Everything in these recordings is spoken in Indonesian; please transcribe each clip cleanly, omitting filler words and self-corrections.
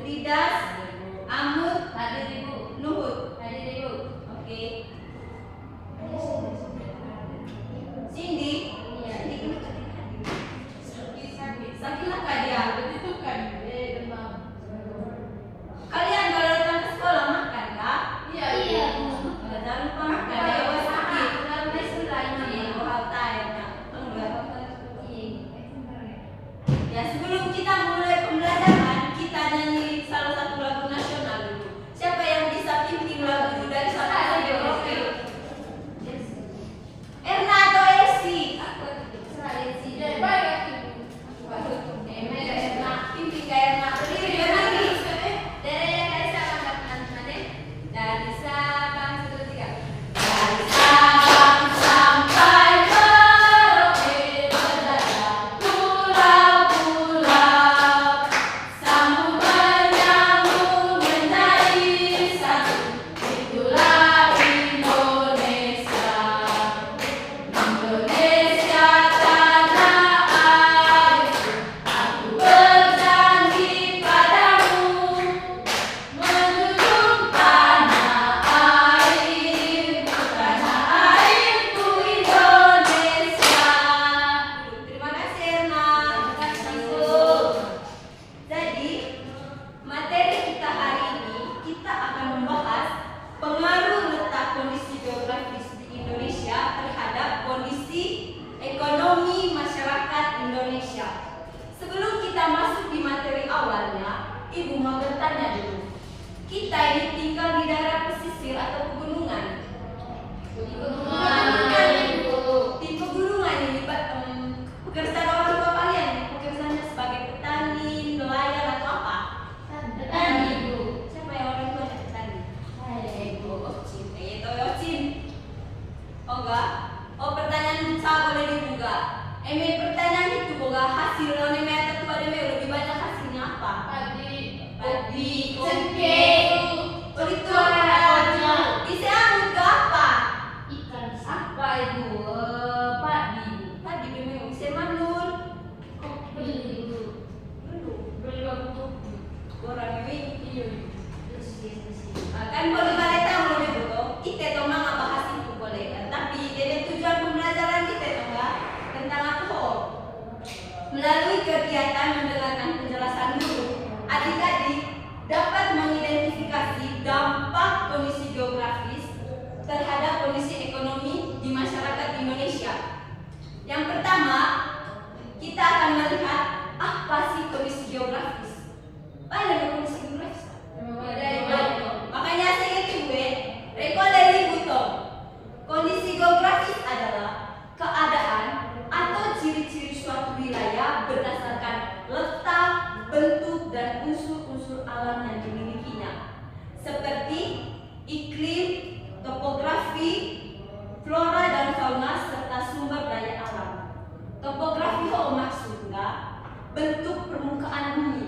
Ridas, Amut, Hadir Ibu. Luhut. Hadir Ibu. Oke. Cindy. Iya. Sakit kah dia? Ditutupkan. Demam. Kalian kalau datang ke sekolah makan kah? Iya. Jangan lupa makan. Dewa sakit. Iya. Ya, sebelum kita mulai pembelajaran, kita nyanyi salah satu lagu nasional dulu. Siapa yang bisa pimpin lagu itu dari satu sampai oke? Erna atau Elsie? Pimpin ke Erna. Berdiri lagi. Dari Sabang 1, 2, 3. Dari Sabang sampai Merauke berdalam pulau-pulau, sambung menyambung menjadi satu, itulah Indonesia. Indonesia tanah airku, aku berjanji padamu, menjunjung tanah airku Indonesia. Terima kasih Erna. Jadi materi kita hari ini, kita akan membahas pengaruh letak kondisi geografis di Indonesia terhadap kondisi ekonomi masyarakat Indonesia. Sebelum kita masuk di materi awalnya, Ibu mau bertanya dulu. Kita ini tinggal di daerah pesisir atau pegunungan? Di pegunungan ini, pekerjaan orang tua kalian, pekerjaannya sebagai petani, nelayan atau apa? Siapa yang orang tuanya petani? Itu Ocin. Oh enggak? Oh, pertanyaan saya boleh dibuka. Pertanyaan itu boga hasil neme atau tua neme lebih banyak hasilnya apa? Padi, oke. Oh itu isi anu ke apa? Padi memang isi manul. Orang ini. Kan boleh balik tahu lebih betul. Kita tahu mana bahas itu boleh. Tapi jadi tujuan pembelajaran kita tahu nggak tentang apa? Melalui kegiatan mendengarkan penjelasan guru, adik-adik dapat mengidentifikasi dampak kondisi geografis terhadap kondisi ekonomi di masyarakat Indonesia. Yang pertama, kita akan melihat apa sih kondisi geografis. Ada kondisi geografis. Makanya saya ingat gue, Reko dari Buto. Kondisi geografis adalah keadaan atau ciri-ciri suatu wilayah berdasarkan letak, bentuk, dan unsur-unsur alam yang dimilikinya, seperti iklim, topografi, flora dan fauna, serta sumber daya alam. Topografi itu maksudnya bentuk permukaan bumi.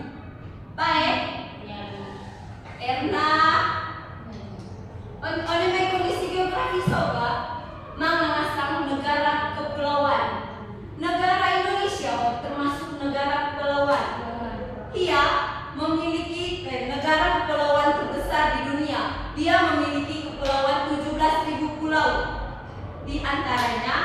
Baik, Erna. Oleh kondisi geografis soba, mengasang negara kepulauan. Negara Indonesia termasuk negara kepulauan. Ia memiliki negara kepulauan terbesar di dunia. Dia memiliki kepulauan 17.000 pulau. Di antaranya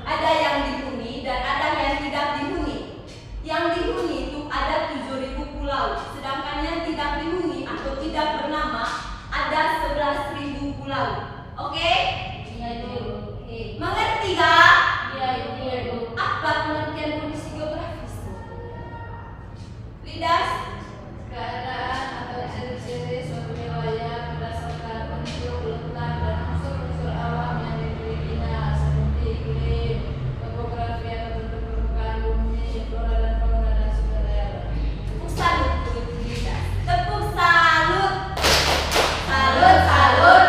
ada yang dihuni dan ada yang tidak dihuni. Yang dihuni itu ada 7.000 pulau, sedangkan yang tidak dihuni atau tidak bernama ada 11.000 pulau. Oke? Mengerti gak? Apa pengertian kondisi geografis? Lidas? Keadaan atau ciri-ciri suatu wilayah berdasarkan unsur letak dan unsur-unsur alam yang dimilikinya, seperti iklim, topografi atau bentuk permukaan bumi, flora dan fauna, dan sumber daya alam. Tepuk salut dulu, Lidas. Tepuk salut. Salut, salut.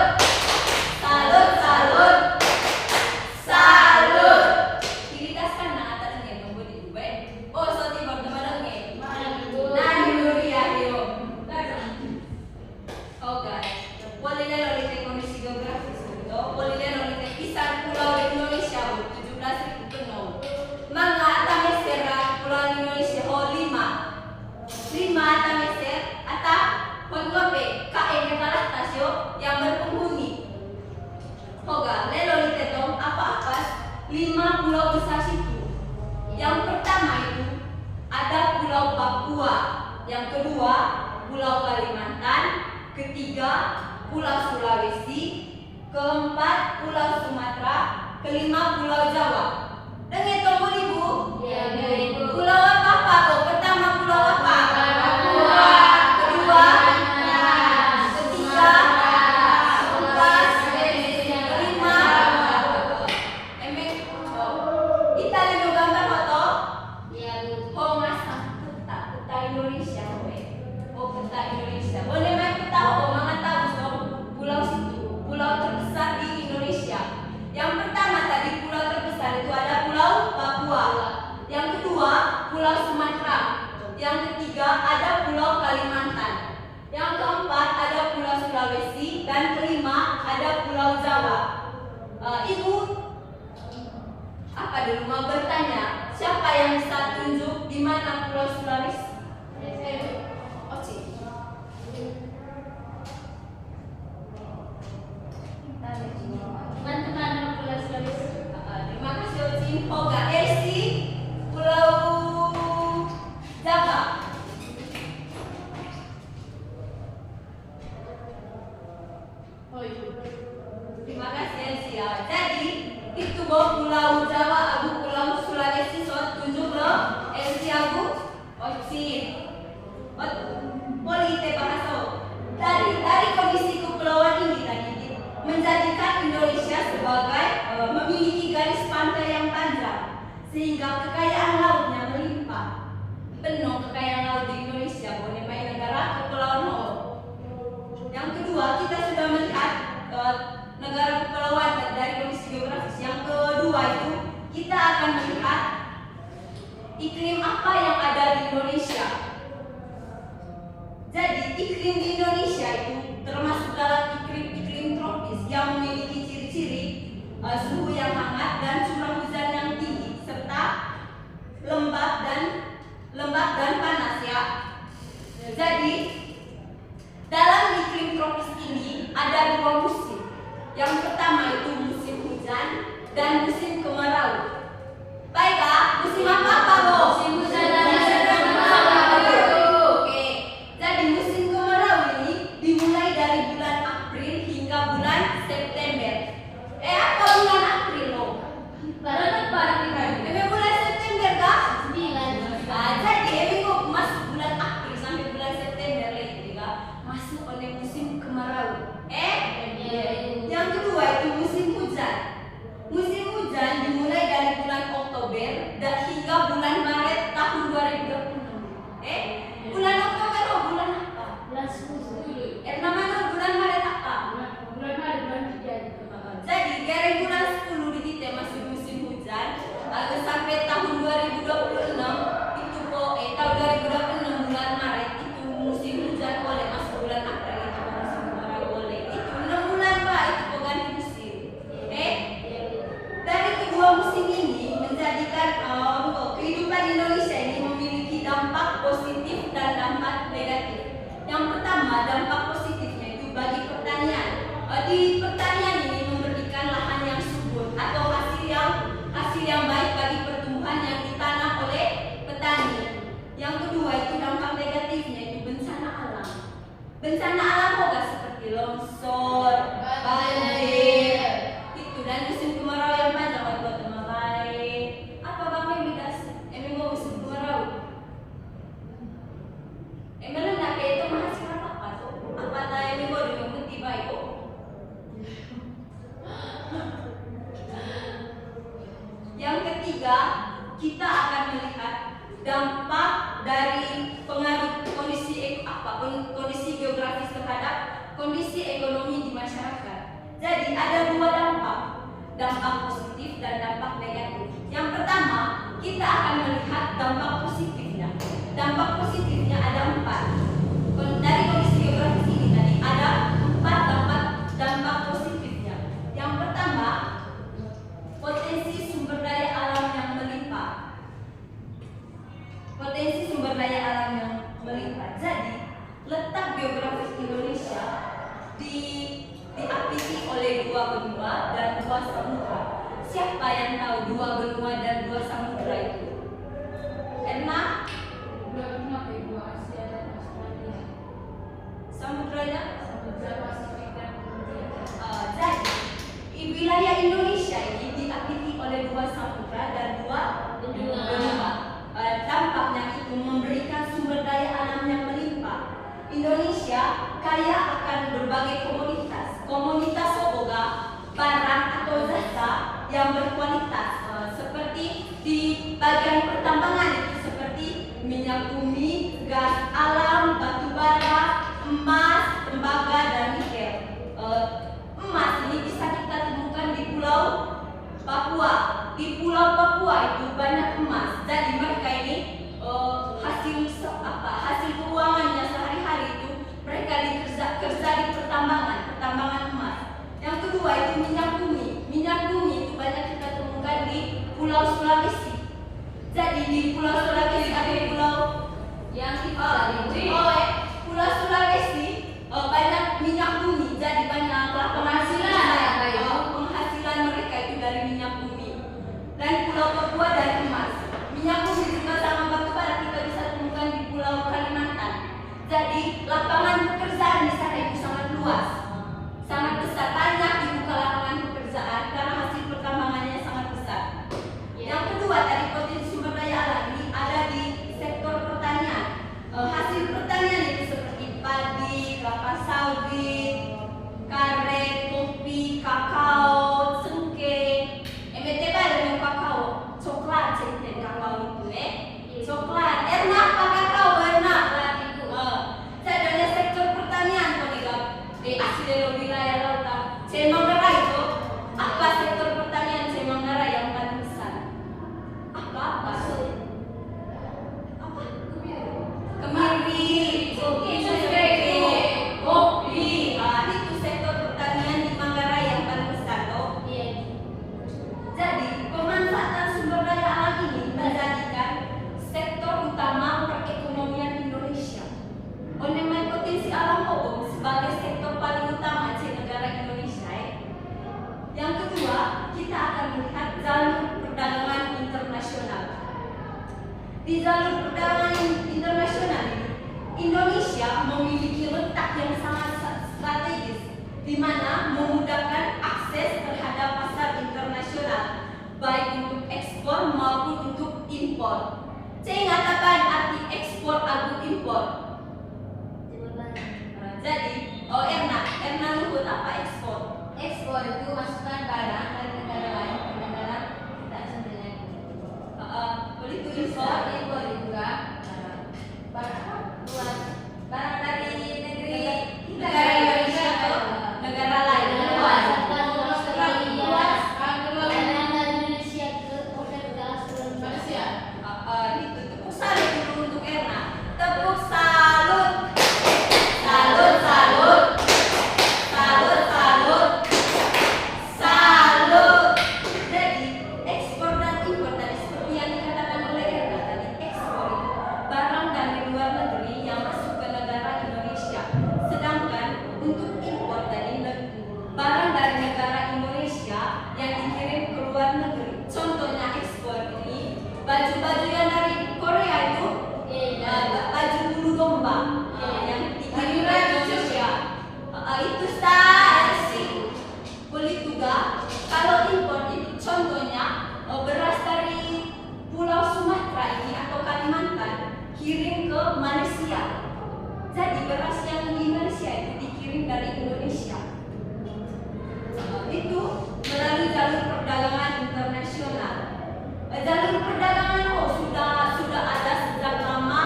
Papua. Yang kedua, Pulau Kalimantan. Ketiga, Pulau Sulawesi. Keempat, Pulau Sumatera. Kelima, Pulau Jawa. Dengar tunggu ibu. Ya, Ibu. Pulau apa? Oh, pertama pulau apa? Papua. Kedua, Kalimantan. ketiga, keempat, Sulawesi. kelima. Emang kita lihat gambar foto. Ya, Bu. Oh, masang peta Indonesia. Oh, peta Indonesia. Boleh main peta? Oh, mama tahu dong. Pulau situ, pulau terbesar di Indonesia. Yang pertama tadi pulau terbesar itu ada Pulau Papua. Yang kedua, Pulau Sumatera. Yang ketiga, ada Pulau Kalimantan. Yang keempat, ada Pulau Sulawesi. Dan kelima, ada Pulau Jawa. Ibu, apa dulu mau bertanya? Siapa yang bisa tunjuk di mana Pulau Sulawesi? Oci. Teman-teman Pulau Sulawesi. Terima kasih Oci. Oga Elsi, Pulau Jawa. Oh, Ibu. Terima kasih Elsi ya. Jadi itu bawa Pulau Jawa, Abu Pulau Sulawesi, so tunjuk loh Elsi Abu, Oci. Polite bahasa. Dari kondisi kepulauan ini tadi menjadikan Indonesia sebagai memiliki garis pantai yang panjang sehingga kekayaan lautnya melimpah. Penuh kekayaan laut di Indonesia, boleh main negara kepulauan laut. Yang kedua, kita sudah melihat negara kepulauan dari kondisi geografis. Yang kedua itu kita akan melihat iklim apa yang ada di Indonesia. Jadi iklim di Indonesia itu termasuk dalam iklim tropis yang memiliki ciri-ciri suhu yang hangat dan curah hujan yang tinggi serta lembab dan panas ya. Jadi dalam iklim tropis ini ada dua musim. Yang pertama itu musim hujan dan musim kemarau. Baiklah, musim apa Bu? Musim hujan dan musim kemarau. Oke. Jadi musim kemarau ini dimulai dari bulan April hingga bulan September. Apa bulan April loh? Baru Memang bulan September kah? 9. Jadi emang masuk bulan April sampai bulan September lagi kah? Masuk oleh musim kemarau. Yang kedua itu musim hujan. Musim hujan dimulai dari bulan Oktober dan hingga bulan Maret tahun 2020. Bulan Oktober oh bulan apa? Bulan 10. Namanya bulan Maret apa? Bulan Maret, bulan 3. Jadi dari bulan 10 di kita masuk musim hujan, lalu sampai tahun 2026 itu tahun 2026 bulan Maret itu musim hujan boleh masuk bulan April itu musim kemarau boleh. Itu 6 bulan Pak itu ganti musim. Dari kedua musim ini menjadikan kehidupan Indonesia ini memiliki dampak positif dan dampak negatif. Yang pertama dampak positifnya itu bagi pertanian. Di pertanian ini memberikan lahan yang subur atau hasil yang baik bagi pertumbuhan yang ditanam oleh petani. Yang kedua itu dampak negatifnya itu bencana alam. Bencana alam juga seperti longsor, banjir, itu dan musim kemarau yang panjang buat teman baik. Apa bang yang beda? Emang musim kemarau? Emang nak itu menghasilkan apa tuh? Apa tanya emang mau dimengerti baik kok? Yang ketiga, kita akan melihat dampak dari pengaruh kondisi geografis terhadap kondisi ekonomi di masyarakat. Jadi ada dua dampak positif dan dampak negatif. Yang pertama, kita akan melihat dampak positifnya. Dampak positifnya ada 4. Dari kondisi geografis ini tadi ada 4 dampak positifnya. Yang pertama, potensi sumber daya alam yang melimpah. Potensi sumber daya alam yang melimpah. Jadi, letak geografis Indonesia diapiti oleh 2 benua dan 2 samudra. Siapa yang tahu 2 benua dan 2 samudra itu? Erna? 2 benua Indonesia kaya akan berbagai komoditas. Komoditas boga barang atau jasa yang berkualitas seperti di bagian pertambangan itu seperti minyak bumi, gas alam, batu bara, emas, tembaga dan nikel. Emas ini bisa kita temukan di Pulau Papua. Di Pulau Papua itu banyak emas. Jadi mereka ini hasil keuangannya sehari-hari itu mereka kerja di pertambangan emas. Yang kedua itu minyak bumi. Minyak bumi itu banyak kita temukan di Pulau Sulawesi. Jadi di Pulau Sulawesi ada pulau yang kita Pulau Sulawesi banyak minyak bumi. Jadi banyak penghasilan mereka itu dari minyak bumi. Dan Pulau Papua dari emas. Minyak bumi juga sama batu bara kita bisa temukan di Pulau Kalimantan. Jadi lapangan pekerjaan di sana itu sangat luas, sangat besar, banyak dibuka lapangan pekerjaan karena hasil pertambangannya sangat besar. Yang kedua dari potensi sumber daya alam ini ada di sektor pertanian. Hasil pertanian itu seperti padi, kelapa sawit, karet, kopi, kakao, cengkeh, dengan kakao, coklat, cengkeh, kakao itu coklat. Enak apa kakao enak. Saya sektor pertanian di asli wilayah lautan. Semangara itu apa sektor pertanian Semangara yang paling besar? Apa? Kemiri, kopi. Itu sektor pertanian di Manggarai yang paling besar toh. Jadi pemanfaatan sumber daya alam ini menjadikan sektor utama perekonomian Indonesia. Onemen potensi alam Hobong sebagai sektor paling utama di negara Indonesia. Yang kedua, kita akan melihat jalur perdagangan internasional. Di jalur perdagangan internasional ini, Indonesia memiliki letak yang sangat strategis, di mana memudahkan akses terhadap pasar internasional, baik untuk ekspor maupun untuk impor. Saya ingatakan arti ekspor atau impor. Jadi, Erna luhut apa ekspor? Ekspor itu masukkan barang dari negara lain ke negara kita sendiri. Itu Impor juga barang dari negara Indonesia ke negara lain. Itu tepuk salut dulu untuk Erna. Tepuk salut. Salut. Jadi ekspor dan impor tadi seperti yang dikatakan oleh Erna tadi, ekspor itu barang dari luar negeri yang masuk ke negara Indonesia. Sedangkan untuk impor tadi barang dari negara Indonesia yang dikirim ke luar negeri. Contohnya ekspor ini baju-baju yang dari Korea itu baju bulu domba yang dikirim ke Indonesia. Itu sih. Boleh juga kalau impor itu contohnya beras dari Pulau Sumatera ini atau Kalimantan kirim ke Malaysia. Jadi beras yang di Malaysia itu dikirim dari Indonesia. Itu melalui jalur perdagangan internasional. Jalur perdagangan sudah ada sejak lama,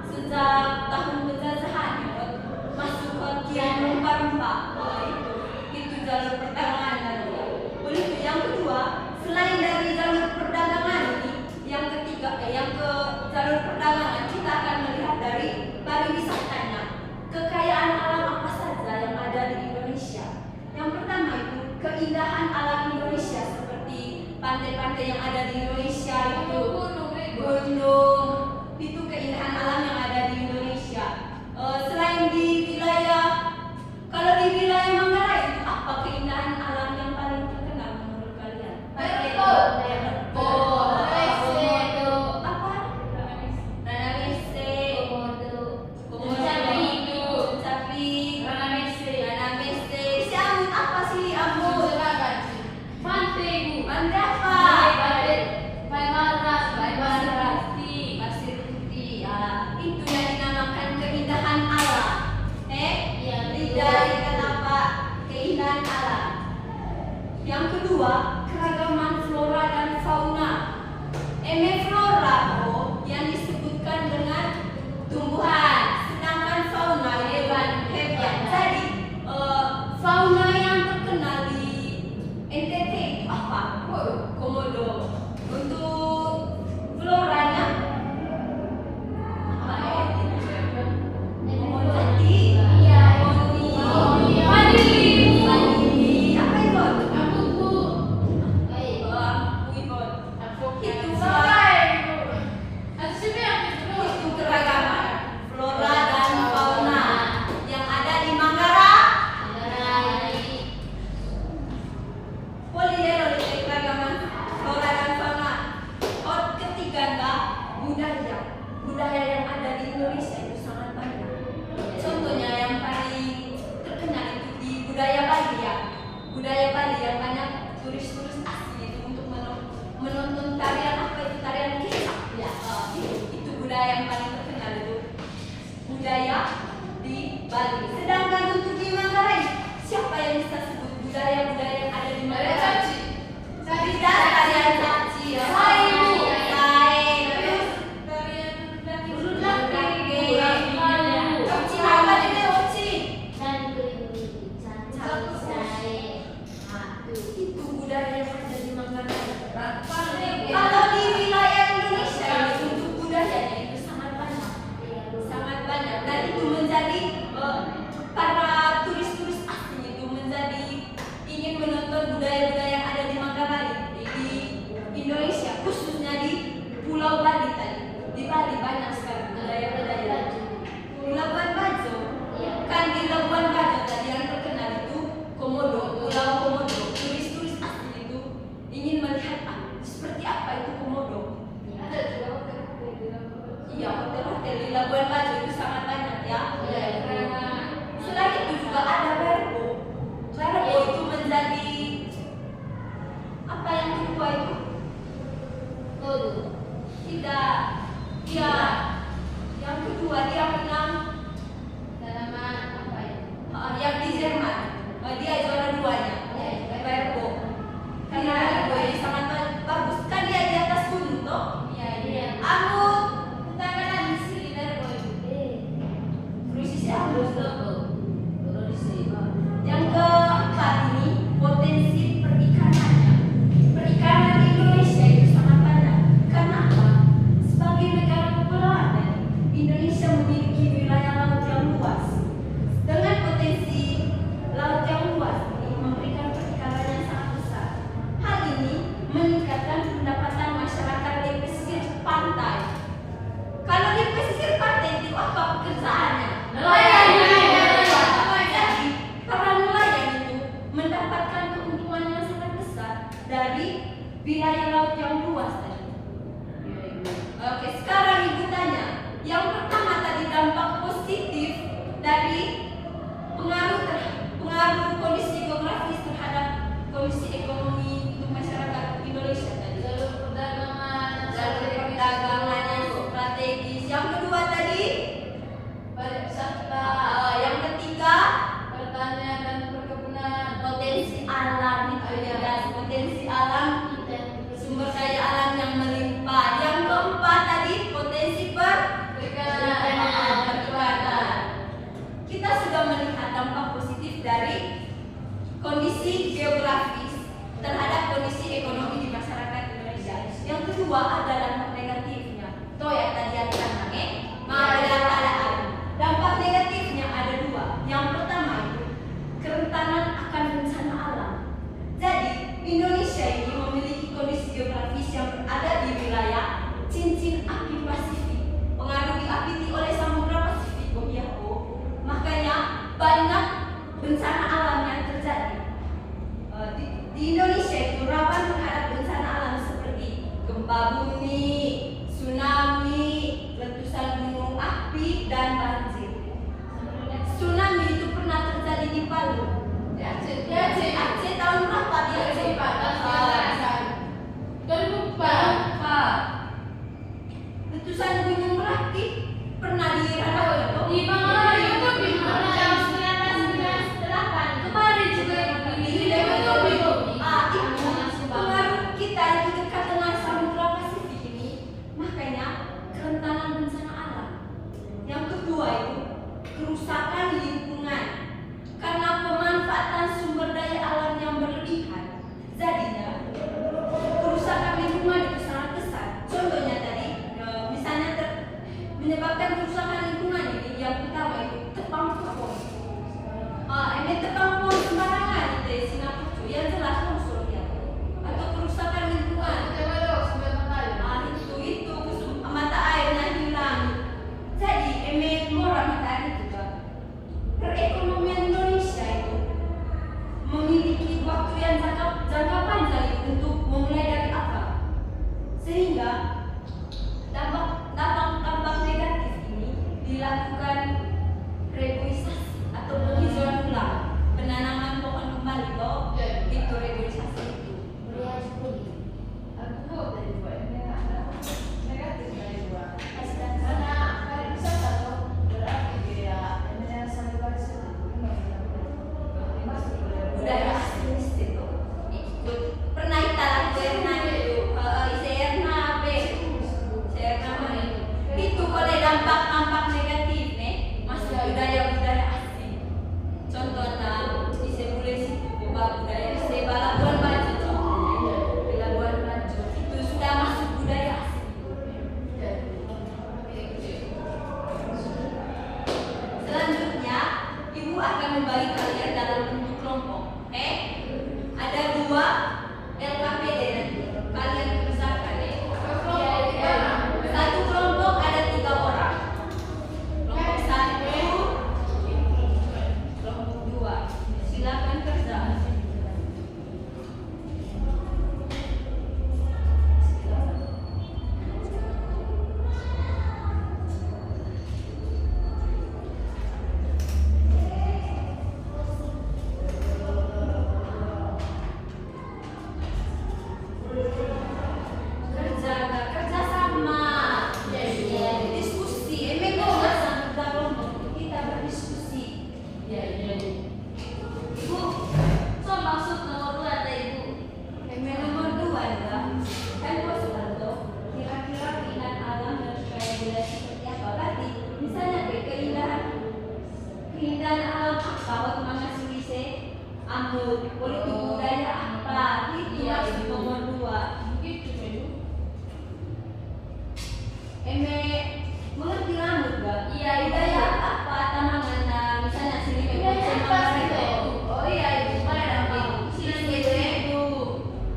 sejak tahun penjajahan masuk ke kirim rempah-rempah. Itu jalur perdagangan nanti. Begitu. Yang kedua, selain dari jalur perdagangan ini, yang ketiga, jalur perdagangan kita akan melihat dari pariwisatanya. Kekayaan alam apa saja yang ada di Indonesia? Yang pertama itu keindahan alam Indonesia seperti pantai-pantai yang ada di Indonesia itu gunung. Itu keindahan alam yang ada di Indonesia. Selain di wilayah Manggarai itu apa keindahan alam yang paling terkenal menurut kalian? kedua, keragaman flora dan fauna. Flora yang disebutkan dengan tumbuhan, sedangkan fauna hewan. Jadi fauna yang terkenal di NTT itu apa? Komodo. Untuk floranya apa ya? Budaya yang ada di Indonesia itu sangat banyak. Contohnya yang paling terkenal itu di budaya Bali ya. Budaya Bali yang banyak turis-turis asing itu untuk menonton tarian apa itu tarian kecak ya. Itu budaya yang paling terkenal itu budaya di Bali. Sedangkan untuk di Manggarai, siapa yang bisa sebut budaya-budaya yang ada di Manggarai? Tidak tarian caci. Itu budaya yang ada di Manggarai. Kalau di wilayah Indonesia ini untuk budayanya itu sangat banyak, dan itu menjadi para turis-turis asing itu menjadi ingin menonton budaya-budaya yang ada di Manggarai di Indonesia, khususnya di Pulau Bali tadi. Di Bali banyak sekali budaya-budaya. Labuan Bajo, kan di Labuan Bajo tadi yang terkenal itu Komodo, Pulau Komodo. Turis-turis asing itu ingin melihat seperti apa itu Komodo. Ada juga hotel-hotel di Labuan. Iya, hotel-hotel di Labuan Bajo itu sangat banyak ya. Karena Selain itu juga ada Verbo. Verbo itu menjadi apa yang kedua itu? Tidak. Dia yang kedua dia menang tanaman apa ya? yang di Jerman. Dia juara duanya. Verbo. Karena Verbo ini sangat bagus. Kan dia di atas gunung toh? Iya. Aku Tangan di sini Verbo itu. Krisis aku yang keempat ini potensi perikanannya. Perikanan di Indonesia itu sangat banyak. Kenapa? Sebagai negara kepulauan, Indonesia memiliki wilayah laut yang luas. Dengan potensi laut yang luas ini memberikan perikanan yang sangat besar. Hal ini meningkatkan pendapatan masyarakat di pesisir pantai. Kalau di pesisir pantai itu apa pekerjaannya? Nelayan. Jadi para nelayan itu mendapatkan keuntungan yang sangat besar dari wilayah laut yang luas tadi. Oke, sekarang ibu tanya, yang pertama tadi dampak positif dari pengaruh kondisi geografis terhadap kondisi ekonomi untuk masyarakat Indonesia tadi. Jalur perdagangan Perdagangan yang strategis. Yang kedua tadi, pariwisata, yang ketiga pertanian dan perkebunan, potensi alam itu ya, potensi alam, sumber daya alam yang melimpah. Yang keempat tadi potensi perikanan. Kita sudah melihat dampak positif dari kondisi geografis terhadap kondisi ekonomi di masyarakat Indonesia. Yang kedua ada dampak negatifnya. Toh ya tadi yang keadaan. Dampak negatifnya ada dua. Yang pertama itu kerentanan akan bencana alam. Jadi Indonesia ini memiliki kondisi geografis yang berada di wilayah cincin api Pasifik, pengaruh diapiti oleh Samudra Pasifik. Makanya banyak bencana alam yang terjadi. Di Indonesia itu rawan terhadap bencana alam seperti gempa bumi, tsunami, letusan gunung api, dan banjir. Tsunami itu pernah terjadi di Palu. di Aceh Tahun berapa di Aceh? 2004. Letusan gunung Merapi pernah di Di Manggarai itu di tahun 1998. Kemarin juga di itu menyebabkan kerusakan lingkungan ini yang pertama itu tebang pohon. Ini tebang pohon sembarangan di Singapura yang jelas longsor ya atau kerusakan lingkungan. Itu mata airnya hilang. Jadi murah mata air itu kan. Perekonomian Indonesia itu memiliki waktu yang jangka panjang itu untuk memulai dari akar. Sehingga dampak negatif ini dilakukan reboisasi atau penghijauan ulang, penanaman pohon kembali toh, itu reboisasi itu. Budaya asli itu. Pernah italah itu boleh dampak negatif nih masuk budaya asing. Contohnya di sebulan situ budaya Labuan Bajo, di Labuan Bajo itu sudah masuk budaya asing. Selanjutnya ibu akan membagi kalian dalam bentuk kelompok. Ada 2 LKPD nanti kalian kerjakan ya. Satu kelompok ada 3 orang. Kelompok 1, kelompok 2. Silakan kerja. Kerja sama. Diskusi. Kita berdiskusi. Ibu, so maksud nomor 2 ada ibu. Nomor 2 adalah kan Soeharto kira-kira keindahan alam dan supaya budaya seperti apa? Berarti misalnya keindahan alam apa waktu mengasih wise amut politik budaya apa itu maksud nomor 2. Mengerti rambut gak? Iya, budaya apa tanaman misalnya sini itu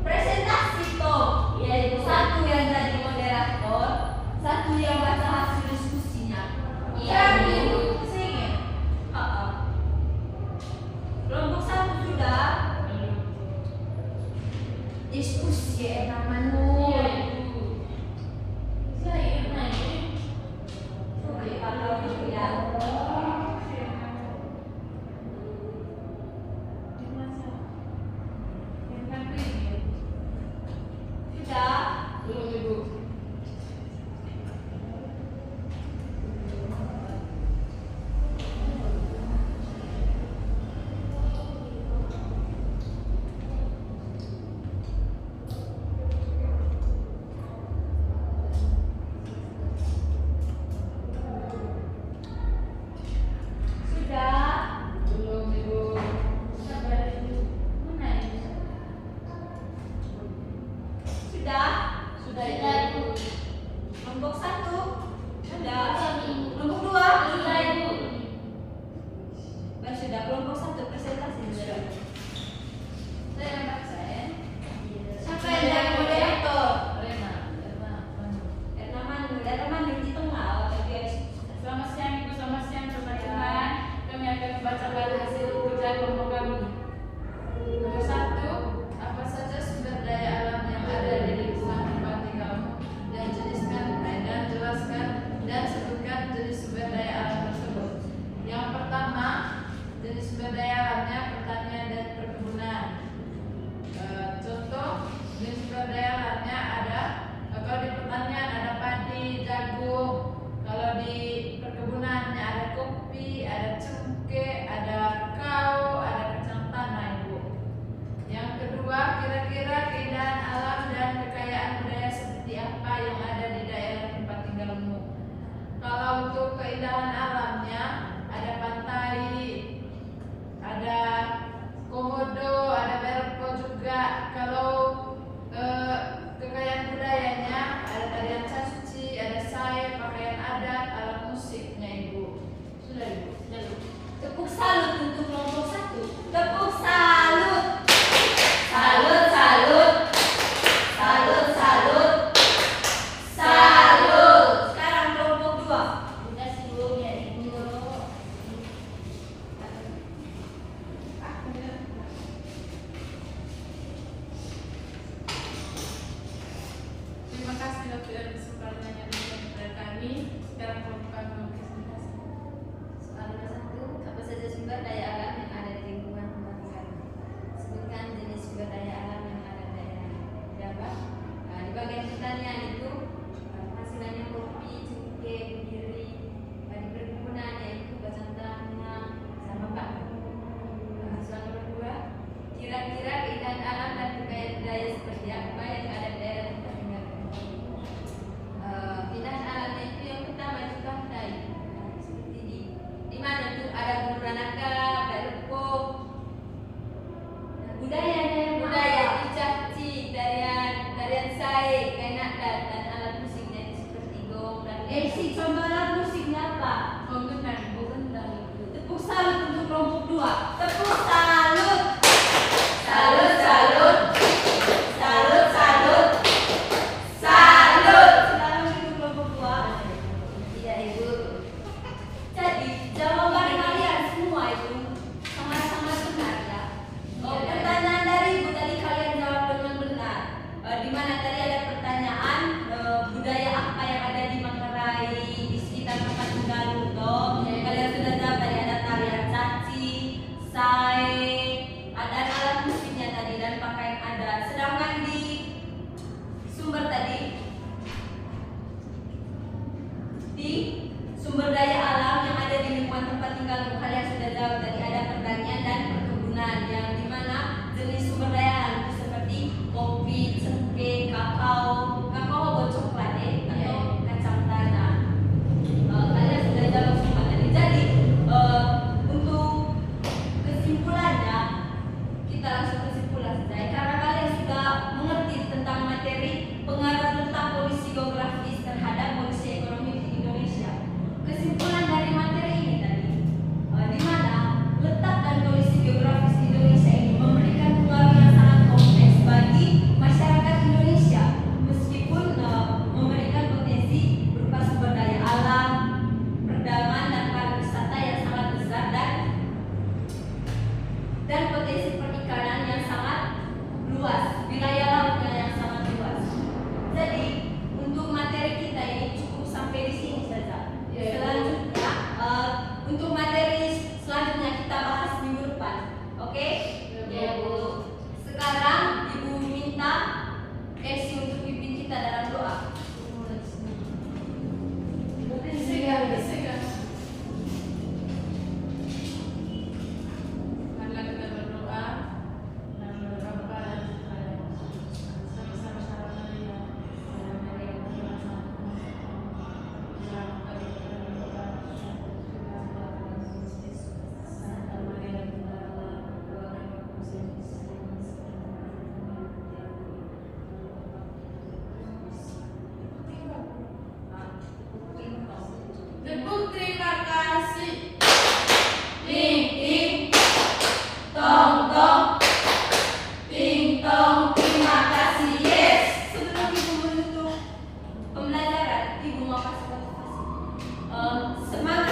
presentasi toh. Satu yang jadi moderator, satu yang baca hasil diskusinya. Kelompok 1 sudah diskusi namanya. Kelompok 1 sudah. Kelompok 2 sudah ibu. Sudah kelompok 1 presentasi sudah. Siapa yang jadi moderator? Erna Manu di tengah. Selamat siang Ibu, selamat siang teman-teman. Kami akan membacakan hasil kerja kelompok kami. Nomor 1, apa saja sumber daya alam yang ada di lingkungan tempat tinggalmu dan jeniskan dan jelaskan dan sebutkan jenis sumber daya alam tersebut. Yang pertama, jenis sumber daya alamnya pertanian dan perkebunan. Contoh jenis sumber daya alamnya ada kalau di pertanian ada padi, jagung. Kalau di perkebunannya ada kopi, ada cengkeh, ada kakao, ada kacang tanah, Ibu. Yang kedua, kira-kira keindahan alam dan kekayaan budaya seperti apa yang ada di daerah tempat tinggalmu? Kalau untuk keindahan alamnya ada pantai, ada komodo, ada berpo juga. Kalau kekayaan budayanya ada tarian caci, ada sae, pakaian adat, alat musiknya Ibu. Sudah Ibu. Tepuk salut untuk kelompok 1. Tepuk salut. Salut, salut. Salut, salut. Salut. Sekarang kelompok 2. Udah sih Bu, ya Ibu. Terima kasih waktu dan kesempatan yang diberikan kepada kami. Sekarang kelompok kami mempresentasi. Soal nomor 1, apa saja sumber daya alam yang ada di lingkungan tempat tinggal? Sebutkan jenis sumber daya alam yang ada di daerah. Berapa? Nah, di bagian pertanian itu hasilnya kopi, cengkeh, kebiri. Di perkebunan yaitu bacang tanah sama bambu. Soal nomor 2, kira-kira keindahan alam dan kekayaan budaya seperti apa yang ada di daerah tempat tinggal? Keindahan alamnya itu yang pertama itu pantai. Seperti di mana tuh ada Gunung Ranaka, Balupo. Budaya itu caci, tarian sae, kain adat dan alat musiknya itu seperti gong dan contoh alat musiknya apa? Gendang. Tepuk salut untuk kelompok 2. Tepuk salut. Salut, salut. Salut, salut. Salut. Sekarang untuk kelompok 2. Iya, Ibu. Jadi, jawaban kalian semua itu sama-sama benar ya. Pertanyaan dari Ibu tadi kalian jawab dengan benar. Di mana tadi ada pertanyaan budaya apa yang ada di Manggarai di sekitar tempat tinggal Luto. Kalian sudah jawab tadi ada tarian caci, sae, ada alat musiknya tadi dan pakaian adat. Sedangkan di sumber tadi di sumber daya alam yang ada di lingkungan tempat tinggal kalian sudah jawab tadi ada pertanian dan perkebunan yang dimana jenis sumber daya alam itu seperti kopi, cengkeh, kakao buat coklat atau kacang tanah. Kalian sudah jawab semua tadi. Jadi untuk kesimpulannya kita langsung kesimpulan saja karena kalian sudah mengerti tentang materi pengaruh letak kondisi geografis terhadap kondisi ekonomi di Indonesia. Kesimpulan dari materi ini tadi di mana letak dan kondisi geografis Indonesia ini memberikan pengaruh yang sangat kompleks bagi masyarakat Indonesia meskipun memberikan potensi berupa sumber daya alam, perdagangan dan pariwisata yang sangat besar dan potensi perikanan yang sangat luas, wilayah lautnya yang sangat luas. Jadi untuk materi kita ini cukup sampai di sini saja. Selanjutnya untuk materi selanjutnya kita bahas minggu depan. Oke? Ya Bu. Sekarang Ibu minta Esi untuk pimpin kita dalam doa. Marilah kita berdoa dan berdoa sama-sama Salam Maria. Tepuk terima kasih. Ting ting tong tong ting tong, terima kasih. Yes. Sebelum Ibu menutup pembelajaran, Ibu mau kasih motivasi. Semangat